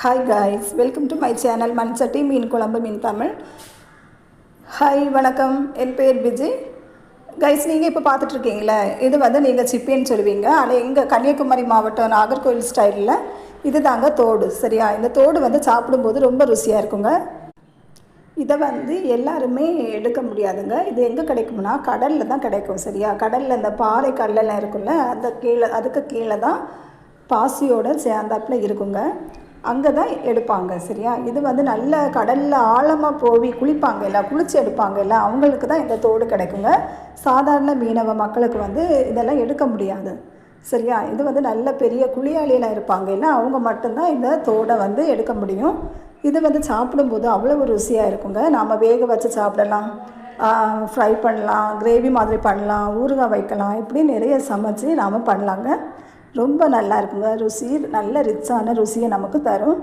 Hi guys, welcome to my channel Manchatti மீன் குழம்பு மீன் Tamil. Hi வணக்கம், என் பேர் விஜய். கைஸ், நீங்கள் இப்போ பார்த்துட்ருக்கீங்களே, இது வந்து நீங்கள் சிப்பின்னு சொல்லுவீங்க. ஆனால் எங்கள் கன்னியாகுமரி மாவட்டம் நாகர்கோவில் ஸ்டைலில் இது தாங்க தோடு. சரியா? இந்த தோடு வந்து சாப்பிடும்போது ரொம்ப ருசியாக இருக்குங்க. இதை வந்து எல்லாருமே எடுக்க முடியாதுங்க. இது எங்கே கிடைக்கும்னா கடலில் தான் கிடைக்கும். சரியா? கடலில் இந்த பாறை கடலெல்லாம் இருக்குல்ல, அந்த கீழே அதுக்கு கீழே தான் பாசியோடு சேர்ந்தாப்பில் இருக்குங்க. அங்கே தான் எடுப்பாங்க. சரியா? இது வந்து நல்ல கடலில் ஆழமாக போய் குளிப்பாங்க இல்லை, குளித்து எடுப்பாங்க இல்லை, அவங்களுக்கு தான் இந்த தோடு கிடைக்குங்க. சாதாரண மீனவ மக்களுக்கு வந்து இதெல்லாம் எடுக்க முடியாது. சரியா? இது வந்து நல்ல பெரிய குளியாளியெல்லாம் இருப்பாங்க இல்லை, அவங்க மட்டும்தான் இந்த தோடை வந்து எடுக்க முடியும். இது வந்து சாப்பிடும்போது அவ்வளோ ருசியாக இருக்குங்க. நாம் வேக வச்சு சாப்பிடலாம், ஃப்ரை பண்ணலாம், கிரேவி மாதிரி பண்ணலாம், ஊறுகாய் வைக்கலாம், இப்படி நிறைய சமைச்சு நாம் பண்ணலாங்க. ரொம்ப நல்லா இருக்குங்க. ருசி நல்ல ரிச்சான ருசியை நமக்கு தரும்.